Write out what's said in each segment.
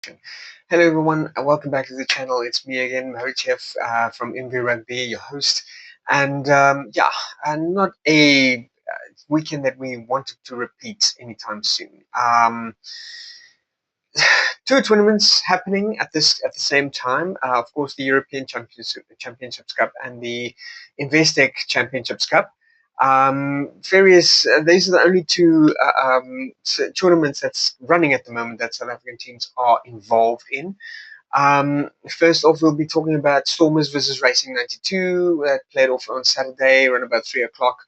Hello everyone, and welcome back to the channel. It's me again, Chef from MV Rugby, your host. And not a weekend that we wanted to repeat anytime soon. Two tournaments happening at the same time. Of course, the European Championships Cup and the Investec Championships Cup. These are the only two tournaments that's running at the moment that South African teams are involved in. First off, we'll be talking about Stormers versus Racing 92 that played off on Saturday around about 3 o'clock.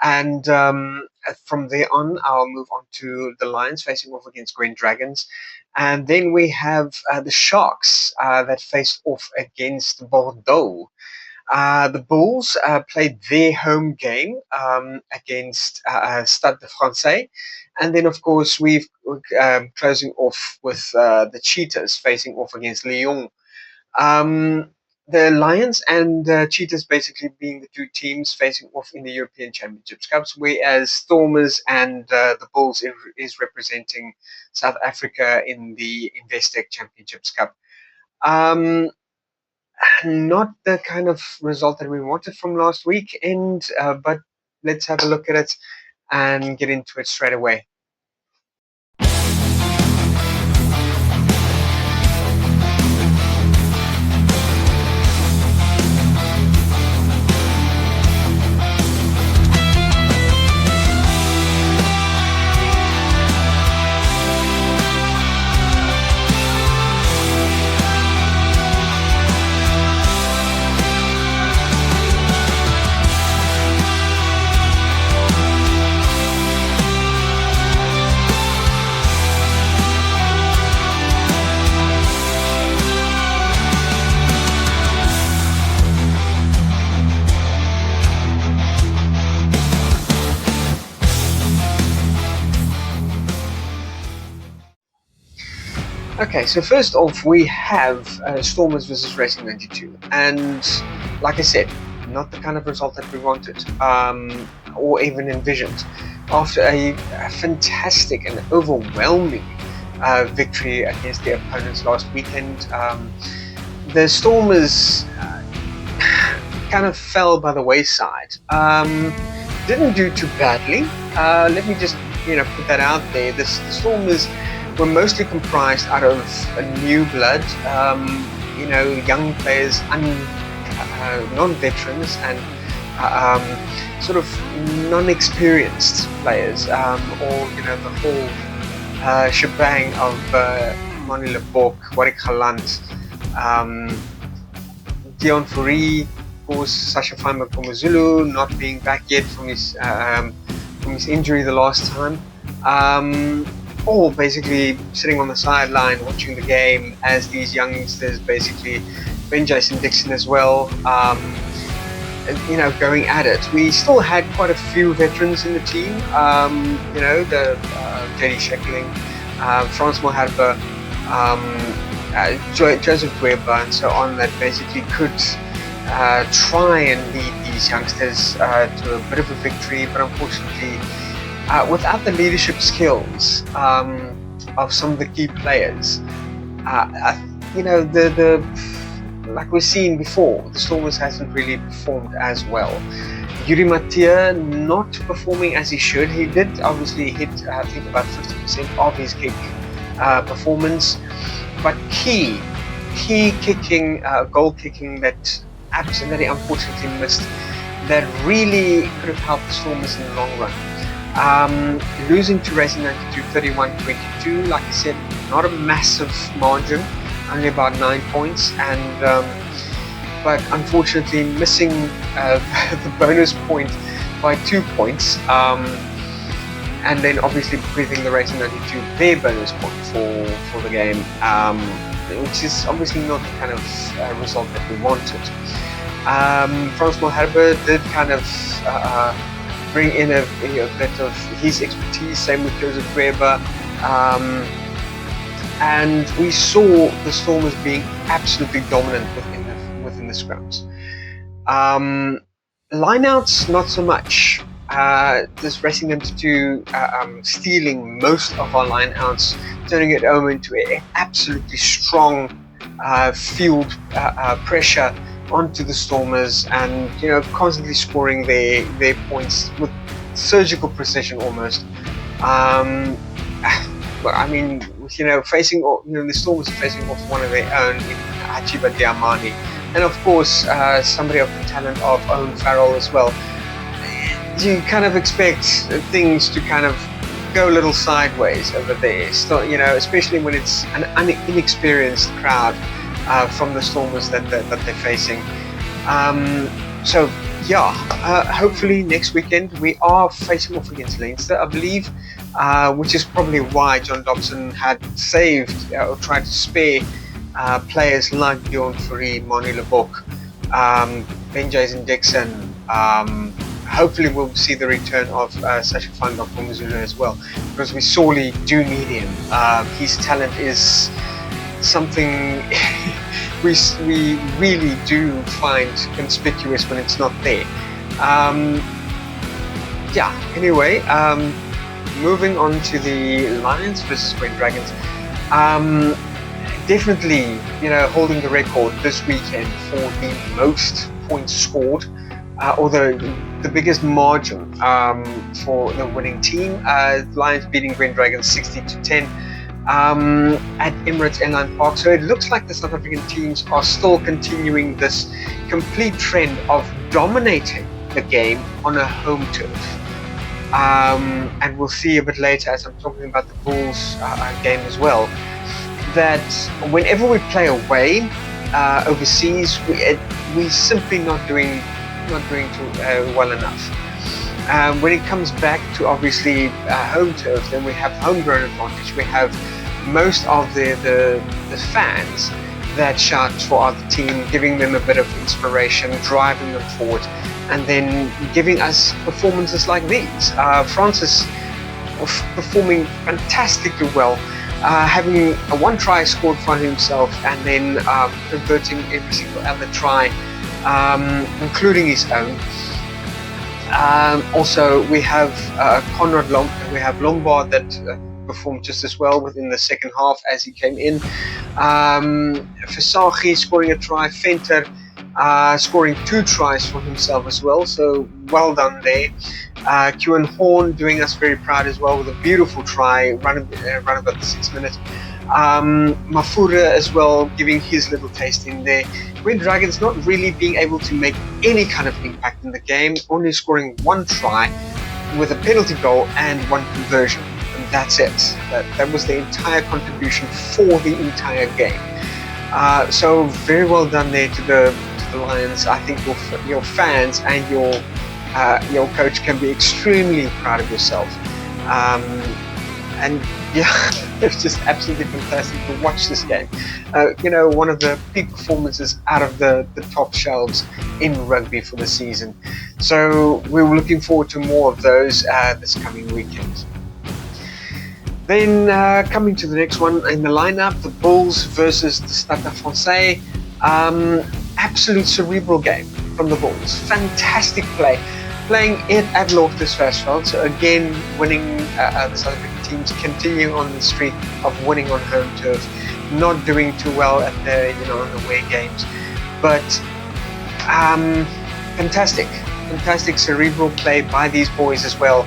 And from there on, I'll move on to the Lions facing off against Green Dragons. And then we have the Sharks that faced off against Bordeaux. The Bulls played their home game against Stade de Francais. And then, of course, we're closing off with the Cheetahs facing off against Lyon. The Lions and Cheetahs basically being the two teams facing off in the European Championships Cups, whereas Stormers and the Bulls is representing South Africa in the Investec Championships Cup. Not the kind of result that we wanted from last weekend, but let's have a look at it and get into it straight away. Okay, so first off, we have Stormers versus Racing 92, and like I said, not the kind of result that we wanted or even envisioned. After a fantastic and overwhelming victory against their opponents last weekend, the Stormers kind of fell by the wayside. Didn't do too badly. Let me just put that out there. The Stormers were mostly comprised out of new blood, young players, non-veterans, and sort of non-experienced players, or the whole shebang of Mani Lebok, Warwick Galant, Dion Fourie, of course, Sasha Famba Komazulu not being back yet from his injury the last time. All basically sitting on the sideline watching the game as these youngsters, basically Ben Jason Dixon as well, going at it. We still had quite a few veterans in the team, the JD Sheckling, Frans Malherbe, Joseph Weber and so on, that basically could try and lead these youngsters to a bit of a victory, but unfortunately without the leadership skills of some of the key players, like we've seen before, the Stormers hasn't really performed as well. Yuri Mattia not performing as he should. He did obviously hit, I think, about 50% of his kick performance, but key kicking, goal kicking that absolutely unfortunately missed, that really could have helped the Stormers in the long run. Losing to Racing 92 31-22, like I said, not a massive margin, only about 9 points, and but unfortunately missing the bonus point by 2 points, and then obviously bequeathing the Racing 92 their bonus point for the game, which is obviously not the kind of result that we wanted. Frans Malherbe did kind of bring in a bit of his expertise, same with Joseph Weber, and we saw the Stormers being absolutely dominant within the scrums. Lineouts, not so much. just racing them to stealing most of our line outs, turning it over into an absolutely strong field pressure onto the Stormers, and constantly scoring their points with surgical precision almost. But I mean, facing the Stormers are facing off one of their own in Achiba Diamani, and of course somebody of the talent of Owen Farrell as well. You kind of expect things to kind of go a little sideways over there, so, especially when it's an inexperienced crowd from the Stormers that they're facing. So yeah, hopefully next weekend we are facing off against Leinster, I believe, which is probably why John Dobson had saved or tried to spare players like Bjorn Fourie, Manu Leboeck, Ben Jason Dixon. Hopefully we'll see the return of Sasha Fanga Muzulu as well, because we sorely do need him. His talent is something we really do find conspicuous when it's not there. Anyway, moving on to the Lions versus Green Dragons. Definitely, holding the record this weekend for the most points scored, although the biggest margin for the winning team. Lions beating Green Dragons 60-10 at Emirates Airline Park. So it looks like the South African teams are still continuing this complete trend of dominating the game on a home turf. And we'll see a bit later, as I'm talking about the Bulls game as well, that whenever we play away overseas, we're simply not doing too well enough. When it comes back to obviously home turf, then we have homegrown advantage. We have most of the fans that shout for our team, giving them a bit of inspiration, driving them forward, and then giving us performances like these. Francis performing fantastically well, having one try scored for himself, and then converting every single other try, including his own. Also, we have we have Lombard that performed just as well within the second half as he came in. Versaghi scoring a try, Venter scoring 2 tries for himself as well, so well done there. Kieran Horn doing us very proud as well with a beautiful try, run about the 6 minutes. Mafura as well, giving his little taste in there. Green Dragons not really being able to make any kind of impact in the game, only scoring 1 try with a penalty goal and 1 conversion, and that's it. That was the entire contribution for the entire game. So very well done there to the Lions. I think your fans and your coach can be extremely proud of yourself. And yeah, it's just absolutely fantastic to watch this game. One of the peak performances out of the top shelves in rugby for the season. So we were looking forward to more of those this coming weekend. Then coming to the next one in the lineup, the Bulls versus the Stade Francais. Absolute cerebral game from the Bulls. Fantastic play. Playing it at Loftus Versfeld, so again winning the South African teams, continuing on the streak of winning on home turf, not doing too well at the away games, but fantastic cerebral play by these boys as well.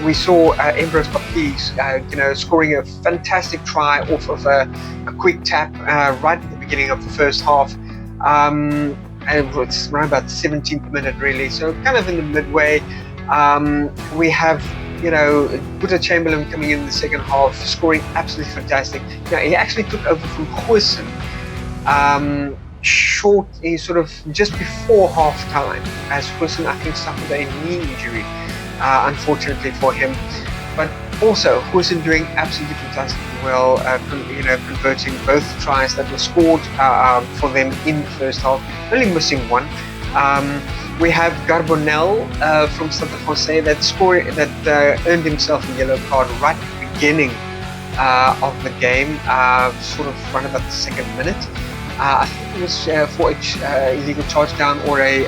We saw Ambrose Papi, scoring a fantastic try off of a quick tap right at the beginning of the first half. And it's around about the 17th minute really, so kind of in the midway. We have Boeta Chamberlain coming in the second half, scoring absolutely fantastic. He actually took over from Goosen sort of just before half time, as Goosen I think suffered a knee injury, unfortunately for him. But also Goosen doing absolutely fantastic well, converting both tries that were scored for them in the first half, only missing 1. We have Garbonel from Stade Francais that earned himself a yellow card right at the beginning of the game, sort of run about the 2nd minute. I think it was for illegal charge down or a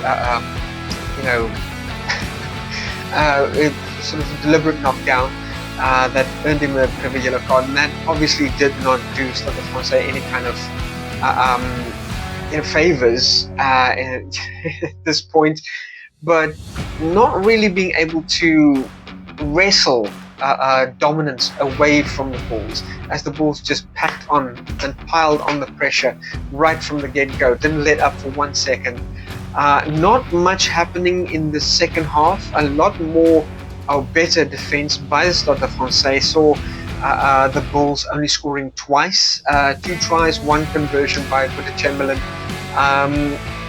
a sort of a deliberate knockdown that earned him a bit of a yellow card, and that obviously did not do Stade Francais any kind of favors at this point. But not really being able to wrestle dominance away from the Bulls, as the Bulls just packed on and piled on the pressure right from the get-go, didn't let up for 1 second. Not much happening in the second half, a lot more or better defense by the Stade Francais. Saw the Bulls only scoring twice, 2 tries, 1 conversion by Peter Chamberlain.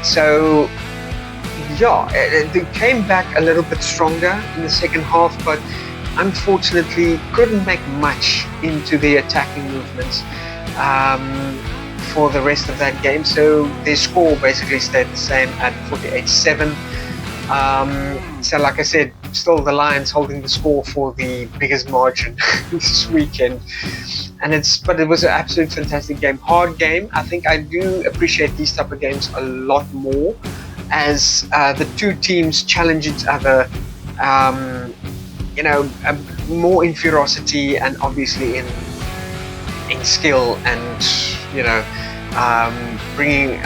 So yeah, they came back a little bit stronger in the second half, but unfortunately couldn't make much into the attacking movements for the rest of that game. So their score basically stayed the same at 48-7. So like I said, still the Lions holding the score for the biggest margin this weekend. But it was an absolute fantastic game, hard game. I think I do appreciate these type of games a lot more, as the two teams challenge each other, more in ferocity and obviously in skill, and bringing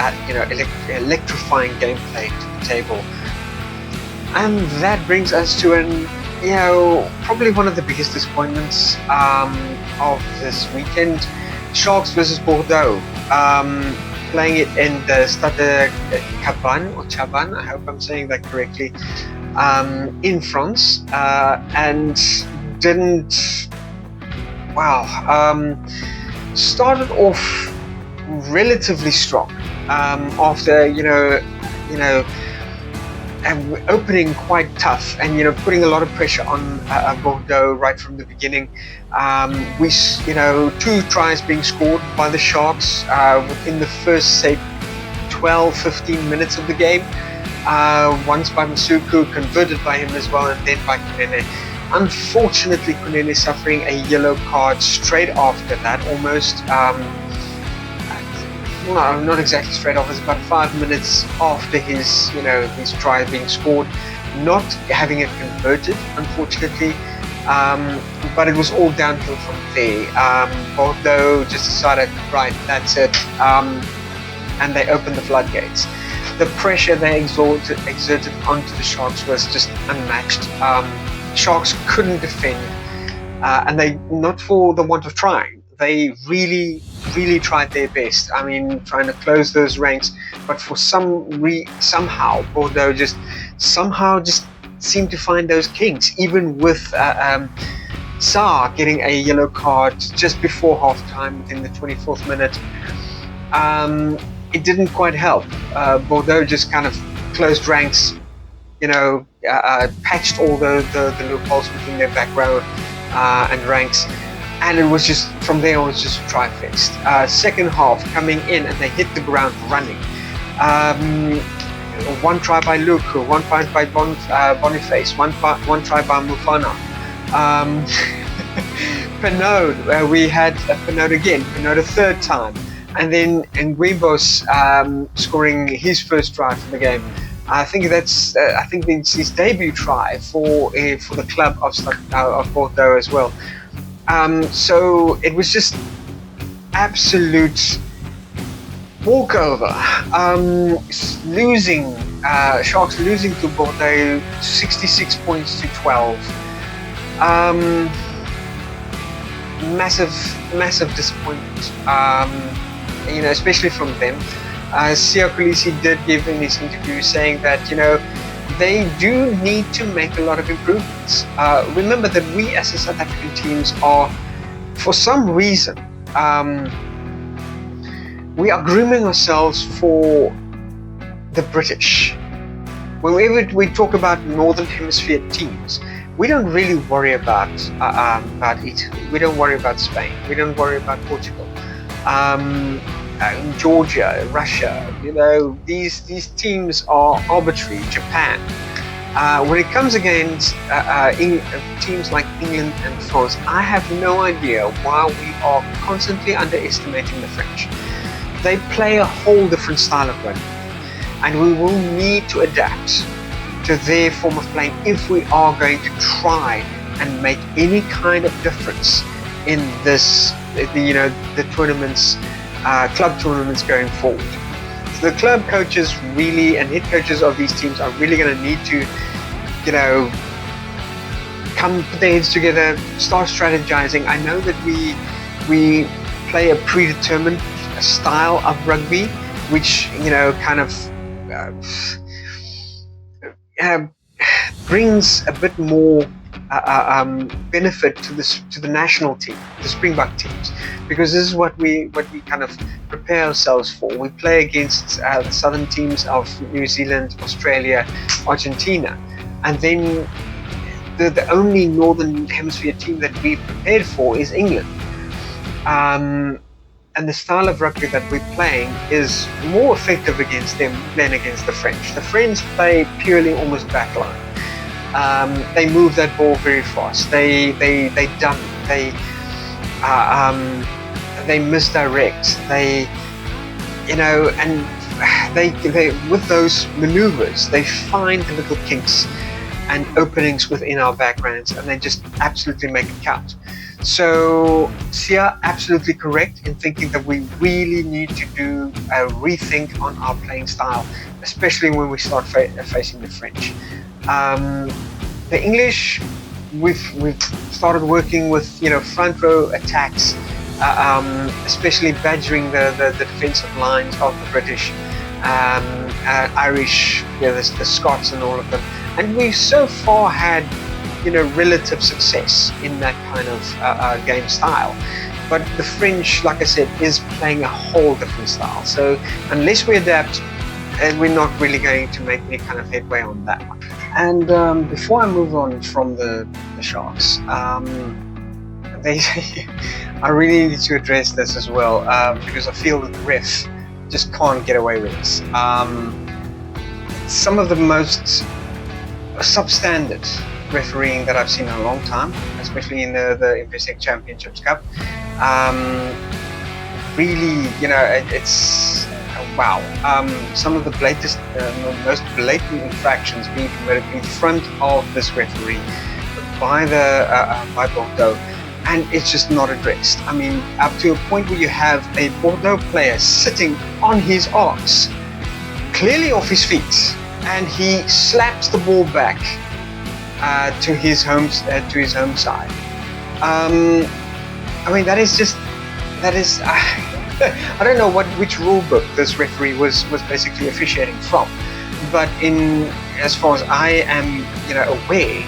electrifying gameplay to the table. And that brings us to probably one of the biggest disappointments of this weekend: Sharks versus Bordeaux. Playing it in the Stade Chaban, I hope I'm saying that correctly, in France, and started off relatively strong after opening quite tough, and putting a lot of pressure on Bordeaux right from the beginning. We 2 tries being scored by the Sharks within the first, say, 12-15 minutes of the game. Once by Masuku, converted by him as well, and then by Kunene. Unfortunately, Kunene suffering a yellow card straight after that, almost. No, not exactly straight off. It's about 5 minutes after his try being scored, not having it converted, unfortunately. But it was all downhill from there. Bordeaux just decided, right, that's it, and they opened the floodgates. The pressure they exerted onto the Sharks was just unmatched. Sharks couldn't defend, and they, not for the want of trying, they really tried their best. I mean, trying to close those ranks, but for somehow Bordeaux just seemed to find those kinks, even with Sarr getting a yellow card just before half-time within the 24th minute. It didn't quite help. Bordeaux just kind of closed ranks, patched all the loopholes within their back row and ranks. And it was just, from there on, it was just try fixed. Second half coming in, and they hit the ground running. 1 try by Luku, 1 try by Boniface, 1 try by Mufana. Penode, we had Penode again, Penode a 3rd time. And then Nguibos scoring his first try for the game. I think it's his debut try for the club of Bordeaux as well. So it was just absolute walkover. Sharks losing to Bordeaux 66 points to 12. Massive disappointment. Especially from them. Sia Kulisi did give in his interview saying that they do need to make a lot of improvements. Remember that we as the South African teams are, for some reason, we are grooming ourselves for the British. Whenever we talk about Northern Hemisphere teams, we don't really worry about Italy. We don't worry about Spain. We don't worry about Portugal. Georgia, Russia, these teams are arbitrary. Japan. When it comes against teams like England and France, I have no idea why we are constantly underestimating the French. They play a whole different style of rugby, and we will need to adapt to their form of playing if we are going to try and make any kind of difference in this, the tournaments, club tournaments going forward. So the club coaches really, and head coaches of these teams are really going to need to, come put their heads together, start strategizing. I know that we play a predetermined style of rugby, which kind of brings a bit more benefit to the national team, the Springbok teams, because this is what we kind of prepare ourselves for. We play against the southern teams of New Zealand, Australia, Argentina, and then the only northern hemisphere team that we prepared for is England. And the style of rugby that we're playing is more effective against them than against the French. The French play purely almost backline. They move that ball very fast. They dump. They misdirect. They with those maneuvers, they find the little kinks and openings within our backgrounds, and they just absolutely make it count. So Sia, absolutely correct in thinking that we really need to do a rethink on our playing style, especially when we start facing the French. The English, we've started working with front row attacks, especially badgering the defensive lines of the British, Irish, the Scots, and all of them. And we've so far had relative success in that kind of game style. But the French, like I said, is playing a whole different style. So unless we adapt, we're not really going to make any kind of headway on that one. And before I move on from the Sharks, I really need to address this as well, because I feel that the ref just can't get away with this. Some of the most substandard refereeing that I've seen in a long time, especially in the Investec Championships Cup. Really, it's wow. Some of the most blatant infractions being committed in front of this referee by Bordeaux, and it's just not addressed. I mean, up to a point where you have a Bordeaux player sitting on his arse, clearly off his feet, and he slaps the ball back to his home side. I mean, that is I don't know which rule book this referee was basically officiating from, but as far as I am aware,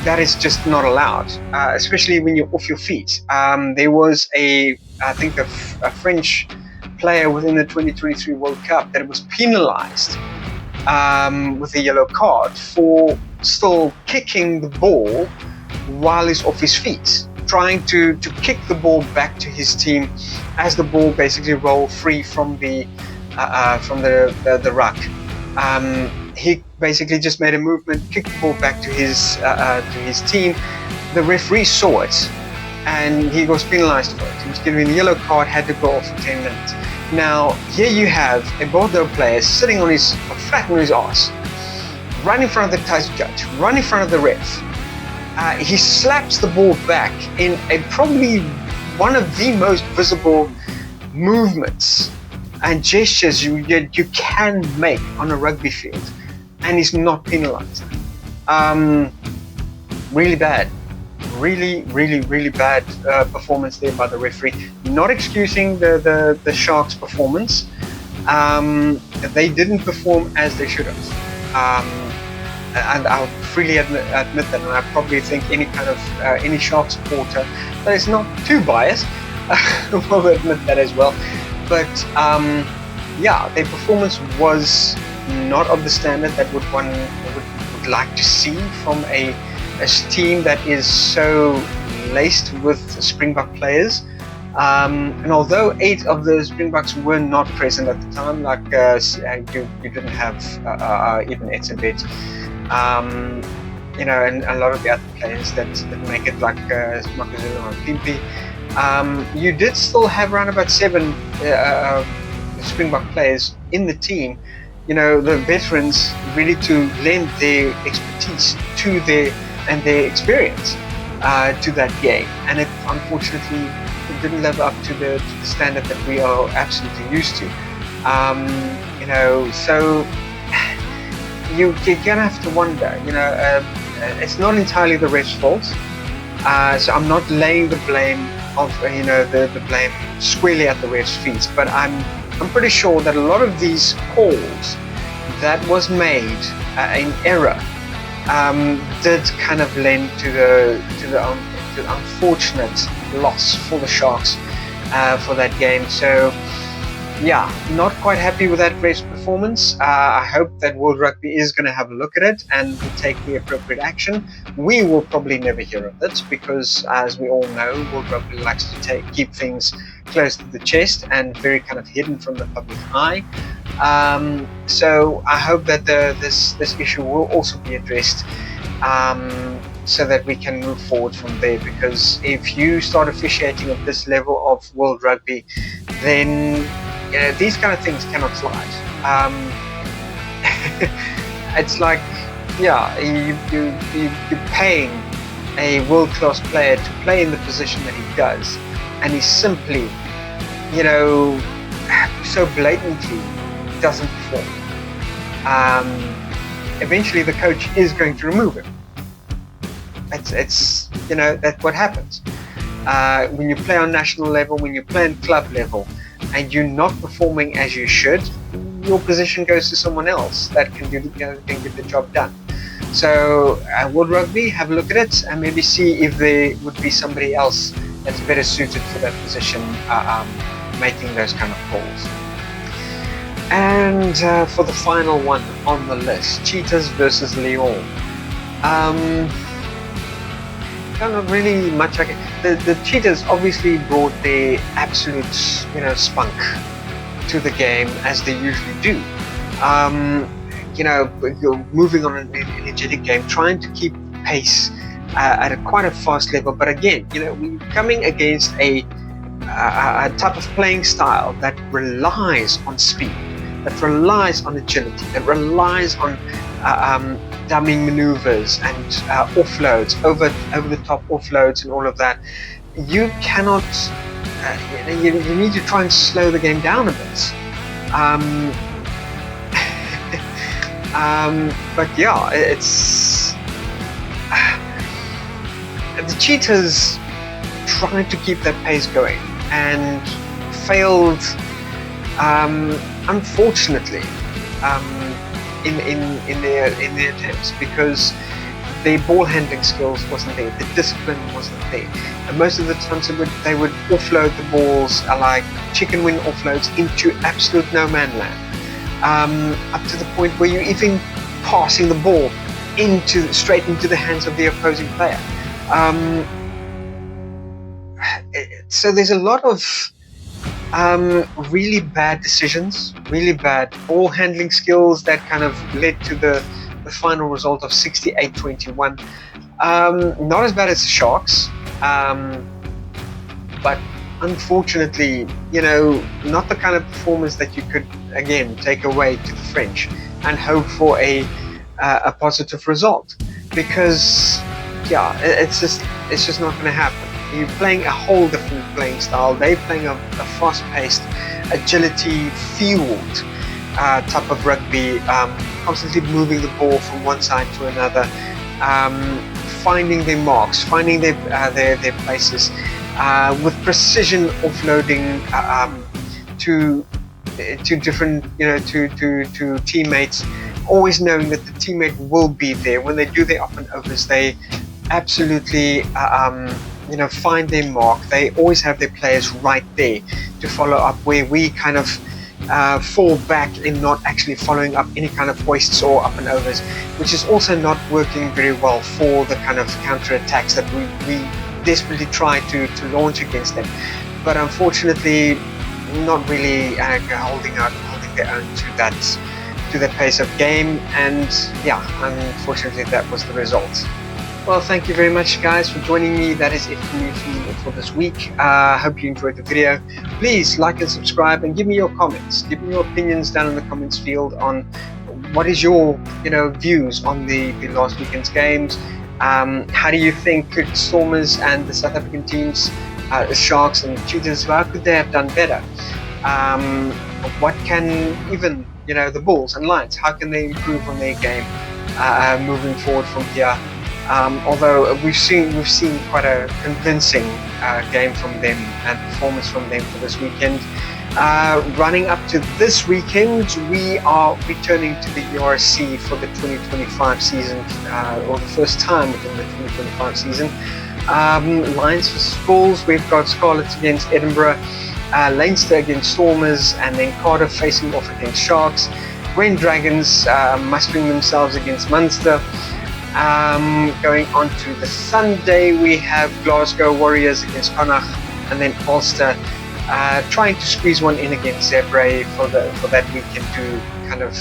that is just not allowed, especially when you're off your feet. There was I think a French player within the 2023 World Cup that was penalized with a yellow card for still kicking the ball while he's off his feet, trying to kick the ball back to his team as the ball basically rolled free from the ruck. He basically just made a movement, kicked the ball back to his team. The referee saw it, and he was penalized for it. He was given a yellow card, had to go off for 10 minutes. Now, here you have a Bordeaux player sitting flat on his arse, right in front of the test judge, right in front of the ref. He slaps the ball back in probably one of the most visible movements and gestures you can make on a rugby field, and he's not penalized. Really bad. Really, really, really bad performance there by the referee. Not excusing the Sharks' performance. They didn't perform as they should have. And I'll freely admit that, and I probably think any Sharks supporter that is not too biased will admit that as well. But their performance was not of the standard that one would like to see from a team that is so laced with Springbok players. And although 8 of the Springboks were not present at the time, like you didn't have even Etzebeth, and a lot of the other players that make it, like Makazulu and Pimpi, you did still have around about 7 Springbok players in the team the veterans really to lend their expertise to their experience to that game, and it unfortunately didn't live up to the standard that we are absolutely used to. So you're gonna have to wonder. It's not entirely the ref's fault. So I'm not laying the blame of the blame squarely at the ref's feet, but I'm pretty sure that a lot of these calls that was made in error did kind of lend to the unfortunate loss for the Sharks for that game. So yeah, not quite happy with that ref's performance. I hope that World Rugby is going to have a look at it and will take the appropriate action. We will probably never hear of it because, as we all know, World Rugby likes to keep things close to the chest and very kind of hidden from the public eye. So I hope that this issue will also be addressed so that we can move forward from there, because if you start officiating at this level of World Rugby, then these kind of things cannot slide. It's like, you're paying a world-class player to play in the position that he does, and he simply, so blatantly doesn't perform. Eventually the coach is going to remove him. It's that's what happens. When you play on national level, when you play on club level, and you're not performing as you should, your position goes to someone else that can get the job done. So World Rugby, have a look at it and maybe see if there would be somebody else that's better suited for that position, making those kind of calls. And for the final one on the list, Cheetahs versus Lyon. Not really much. The Cheetahs obviously brought their absolute, spunk to the game, as they usually do. Moving on an energetic game, trying to keep pace at quite a fast level. But again, we're coming against a type of playing style that relies on speed, that relies on agility, that relies on dumming maneuvers and offloads, over the top offloads and all of that. You cannot, you need to try and slow the game down a bit. But yeah, it's the Cheetahs tried to keep that pace going and failed, unfortunately, in their attempts, because their ball handling skills wasn't there, the discipline wasn't there, and most of the times they would offload the balls like chicken wing offloads into absolute no man land, up to the point where you're even passing the ball straight into the hands of the opposing player. So there's a lot of really bad decisions, really bad ball handling skills that kind of led to the final result of 68-21. Not as bad as the Sharks, but unfortunately, not the kind of performance that you could, again, take away to the French and hope for a positive result, because it's just not going to happen. You're playing a whole different playing style. They're playing a fast-paced, agility-fueled type of rugby, constantly moving the ball from one side to another, finding their marks, finding their places, with precision offloading to different, to teammates, always knowing that the teammate will be there. When they do their up and overs, they absolutely find their mark. They always have their players right there to follow up, where we kind of fall back in not actually following up any kind of hoists or up and overs, which is also not working very well for the kind of counter attacks that we desperately try to launch against them. But unfortunately, not really holding their own to that pace of game, and unfortunately that was the result. Well, thank you very much, guys, for joining me. That is it for me for this week. Hope you enjoyed the video. Please like and subscribe and give me your comments. Give me your opinions down in the comments field on what is your views on the last weekend's games. How do you think could Stormers and the South African teams, the Sharks and the Cheetahs, how could they have done better? What can even the Bulls and Lions, how can they improve on their game moving forward from here? Although we've seen quite a convincing game from them and performance from them for this weekend. Running up to this weekend, we are returning to the URC for the 2025 season, or the first time within the 2025 season. Lions versus Bulls, we've got Scarlets against Edinburgh, Leinster against Stormers, and then Cardiff facing off against Sharks. When Dragons mustering themselves against Munster. Going on to the Sunday, we have Glasgow Warriors against Connacht, and then Ulster trying to squeeze one in against Zebre for that weekend to kind of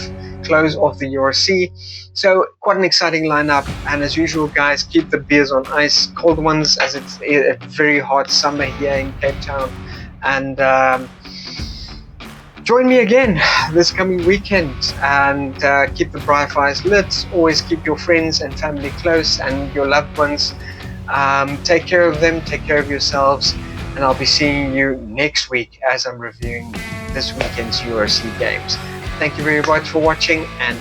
close off the URC. So quite an exciting lineup, and as usual, guys, keep the beers on ice, cold ones, as it's a very hot summer here in Cape Town. And join me again this coming weekend, and keep the bright fires lit. Always keep your friends and family close, and your loved ones. Take care of them, take care of yourselves, and I'll be seeing you next week as I'm reviewing this weekend's URC games. Thank you very much for watching, and